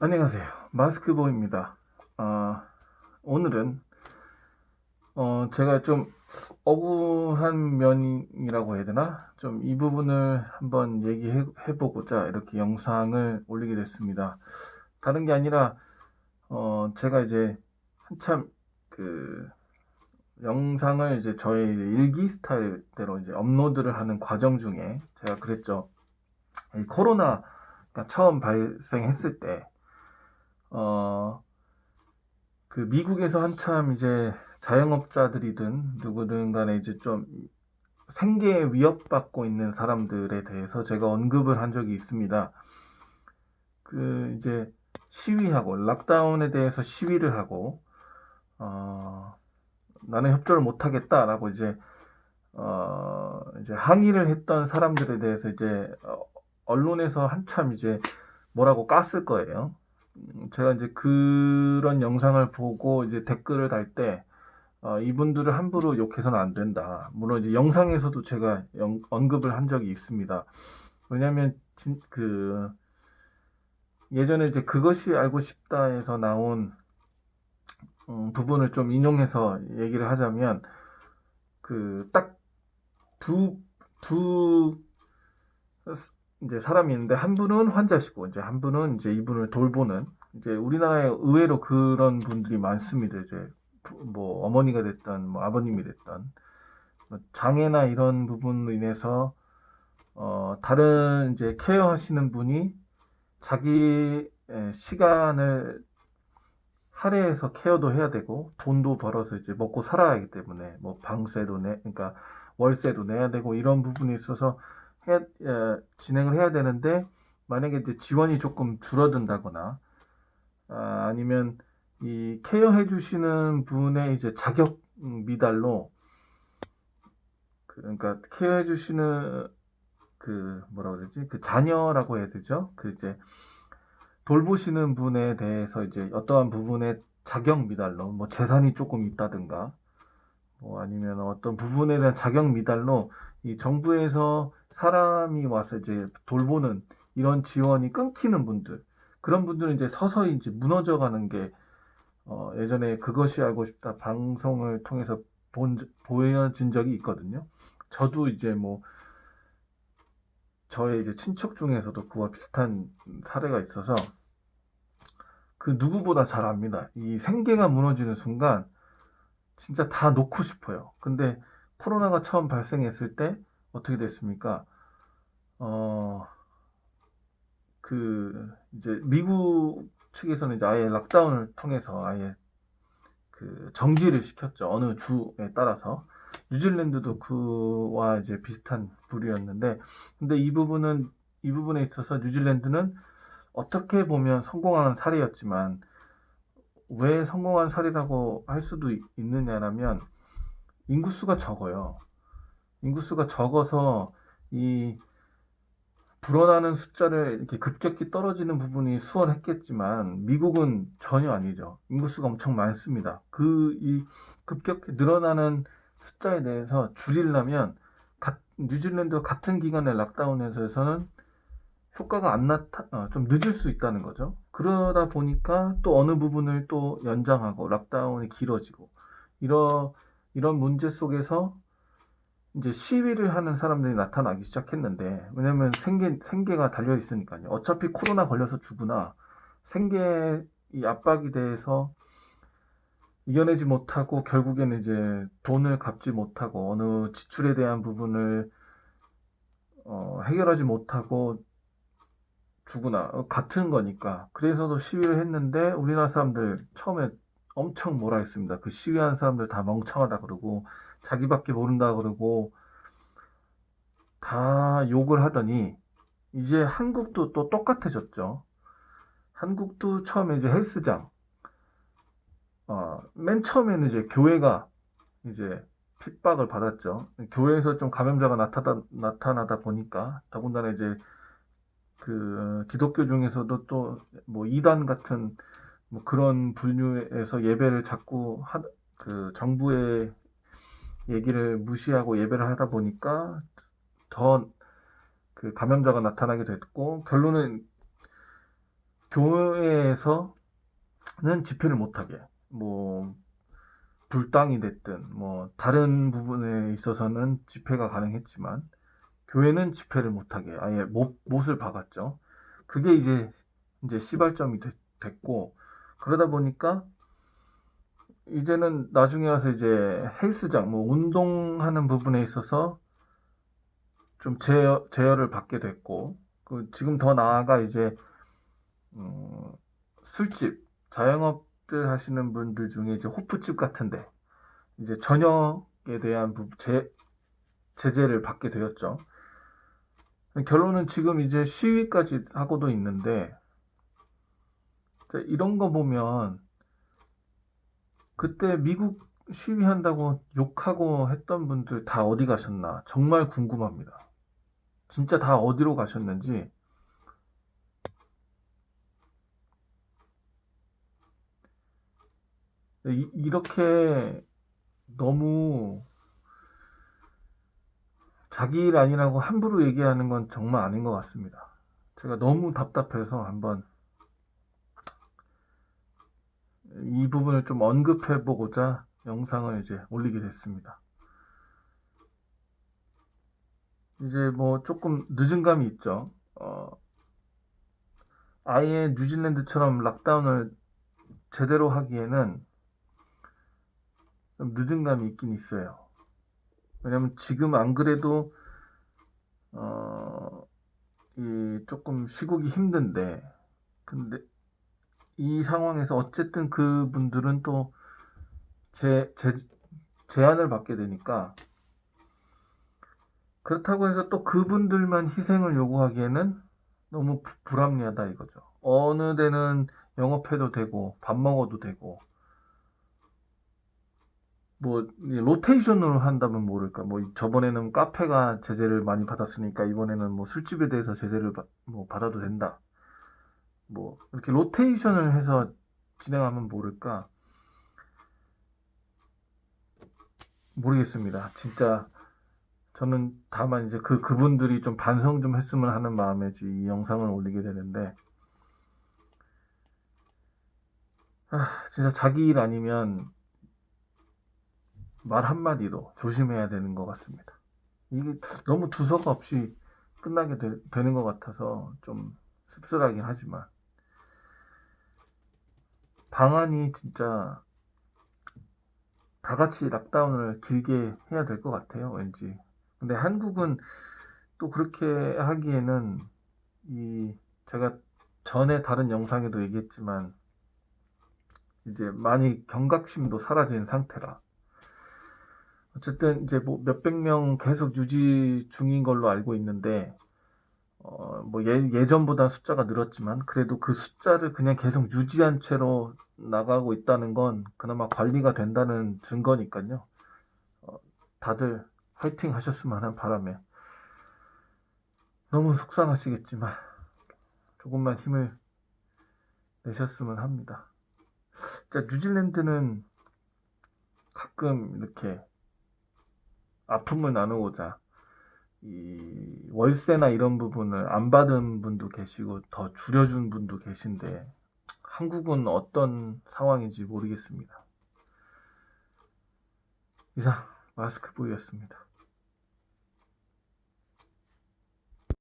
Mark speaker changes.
Speaker 1: 안녕하세요. 마스크보입니다. 아, 오늘은 제가 좀 억울한 면이라고 해야 되나? 좀 이 부분을 한번 얘기해 보고자 이렇게 영상을 올리게 됐습니다. 다른 게 아니라 제가 이제 한참 그 영상을 이제 저의 이제 일기 스타일대로 이제 업로드를 하는 과정 중에 제가 그랬죠. 이 코로나가 처음 발생했을 때 어, 그 미국에서 한참 이제 자영업자들이든 누구든 간에 이제 좀 생계에 위협받고 있는 사람들에 대해서 제가 언급을 한 적이 있습니다. 그 이제 시위하고 락다운에 대해서 시위를 하고 어, 나는 협조를 못 하겠다라고 이제 항의를 했던 사람들에 대해서 이제 언론에서 한참 이제 뭐라고 깠을 거예요. 제가 이제 그런 영상을 보고 이제 댓글을 달때 이분들을 함부로 욕해서는 안 된다. 물론 이제 영상에서도 제가 언급을 한 적이 있습니다. 왜냐하면 예전에 이제 그것이 알고 싶다에서 나온 부분을 좀 인용해서 얘기를 하자면 그 딱 두 이제 사람이 있는데 한 분은 환자시고 이제 한 분은 이제 이분을 돌보는 이제 우리나라에 의외로 그런 분들이 많습니다. 이제 뭐 어머니가 됐던 뭐 아버님이 됐던 장애나 이런 부분으로 인해서 다른 이제 케어하시는 분이 자기 시간을 할애해서 케어도 해야 되고 돈도 벌어서 이제 먹고 살아야 하기 때문에 뭐 방세도 그러니까 월세도 내야 되고 이런 부분이 있어서 진행을 해야 되는데 만약에 이제 지원이 조금 줄어든다거나 아니면 이 케어해 주시는 분의 이제 자격 미달로 그러니까 케어해 주시는 그 뭐라고 해야 되지? 그 자녀라고 해야 되죠? 그 이제 돌보시는 분에 대해서 이제 어떠한 부분에 자격 미달로 뭐 재산이 조금 있다든가 뭐 아니면 어떤 부분에 대한 자격 미달로 이 정부에서 사람이 와서 이제 돌보는 이런 지원이 끊기는 분들 그런 분들은 이제 서서히 이제 무너져 가는 게 예전에 그것이 알고 싶다 방송을 통해서 보여진 적이 있거든요. 저도 이제 뭐 저의 이제 친척 중에서도 그와 비슷한 사례가 있어서 그 누구보다 잘 압니다. 이 생계가 무너지는 순간 진짜 다 놓고 싶어요. 근데 코로나가 처음 발생했을 때 어떻게 됐습니까? 어, 이제 미국 측에서는 이제 아예 락다운을 통해서 아예 그 정지를 시켰죠. 어느 주에 따라서. 뉴질랜드도 그와 이제 비슷한 부류였는데, 근데 이 부분에 있어서 뉴질랜드는 어떻게 보면 성공한 사례였지만, 왜 성공한 사례라고 할 수도 있느냐라면, 인구수가 적어요. 인구수가 적어서 이 불어나는 숫자를 이렇게 급격히 떨어지는 부분이 수월했겠지만 미국은 전혀 아니죠. 인구수가 엄청 많습니다. 이 급격히 늘어나는 숫자에 대해서 줄이려면 뉴질랜드와 같은 기간에 락다운에서는 효과가 안 좀 늦을 수 있다는 거죠. 그러다 보니까 또 어느 부분을 또 연장하고 락다운이 길어지고 이런 문제 속에서 이제 시위를 하는 사람들이 나타나기 시작했는데, 왜냐면 생계가 달려 있으니까요. 어차피 코로나 걸려서 죽으나 생계 이 압박이 돼서 이겨내지 못하고 결국에는 이제 돈을 갚지 못하고 어느 지출에 대한 부분을 해결하지 못하고 죽으나 같은 거니까. 그래서도 시위를 했는데 우리나라 사람들 처음에 엄청 뭐라 했습니다. 그 시위하는 사람들 다 멍청하다 그러고 자기밖에 모른다 그러고 다 욕을 하더니 이제 한국도 또 똑같아졌죠. 한국도 처음에 이제 헬스장, 맨 처음에는 이제 교회가 이제 핍박을 받았죠. 교회에서 좀 감염자가 나타나다 보니까 더군다나 이제 그 기독교 중에서도 또 뭐 이단 같은 뭐 그런 분류에서 예배를 자꾸 그 정부의 얘기를 무시하고 예배를 하다 보니까 더 그 감염자가 나타나게 됐고 결론은 교회에서는 집회를 못하게, 뭐 불당이 됐든 뭐 다른 부분에 있어서는 집회가 가능했지만 교회는 집회를 못하게 아예 못을 박았죠. 그게 이제 시발점이 됐고, 그러다 보니까 이제는 나중에 와서 이제 헬스장, 뭐 운동하는 부분에 있어서 좀 제어를 받게 됐고, 그 지금 더 나아가 이제 음, 술집, 자영업들 하시는 분들 중에 이제 호프집 같은데 이제 저녁에 대한 제재를 받게 되었죠. 결론은 지금 이제 시위까지 하고도 있는데, 이런 거 보면 그때 미국 시위한다고 욕하고 했던 분들 다 어디 가셨나 정말 궁금합니다. 진짜 다 어디로 가셨는지. 이렇게 너무 자기 일 아니라고 함부로 얘기하는 건 정말 아닌 것 같습니다. 제가 너무 답답해서 한번 이 부분을 좀 언급해 보고자 영상을 이제 올리게 됐습니다. 이제 뭐 조금 늦은 감이 있죠. 아예 뉴질랜드처럼 락다운을 제대로 하기에는 좀 늦은 감이 있긴 있어요. 왜냐면 지금 안 그래도 이 조금 시국이 힘든데, 근데 이 상황에서 어쨌든 그분들은 또 제한을 받게 되니까, 그렇다고 해서 또 그분들만 희생을 요구하기에는 너무 불합리하다 이거죠. 어느 데는 영업해도 되고 밥 먹어도 되고, 뭐 로테이션으로 한다면 모를까. 뭐 저번에는 카페가 제재를 많이 받았으니까 이번에는 뭐 술집에 대해서 제재를 뭐 받아도 된다. 뭐 이렇게 로테이션을 해서 진행하면 모를까. 모르겠습니다. 진짜 저는 다만 이제 그분들이 좀 반성 좀 했으면 하는 마음에지 이 영상을 올리게 되는데, 진짜 자기 일 아니면 말 한마디도 조심해야 되는 것 같습니다. 이게 너무 두서가 없이 끝나게 되는 것 같아서 좀 씁쓸하긴 하지만, 방안이 진짜 다 같이 락다운을 길게 해야 될 것 같아요, 왠지. 근데 한국은 또 그렇게 하기에는 제가 전에 다른 영상에도 얘기했지만 이제 많이 경각심도 사라진 상태라. 어쨌든 이제 뭐 몇백 명 계속 유지 중인 걸로 알고 있는데, 뭐 예전보다 숫자가 늘었지만 그래도 그 숫자를 그냥 계속 유지한 채로 나가고 있다는 건 그나마 관리가 된다는 증거니까요. 다들 화이팅 하셨으면 하는 바람에, 너무 속상하시겠지만 조금만 힘을 내셨으면 합니다. 진짜 뉴질랜드는 가끔 이렇게 아픔을 나누고자 이 월세나 이런 부분을 안 받은 분도 계시고 더 줄여준 분도 계신데, 한국은 어떤 상황인지 모르겠습니다. 이상 마스크보이였습니다.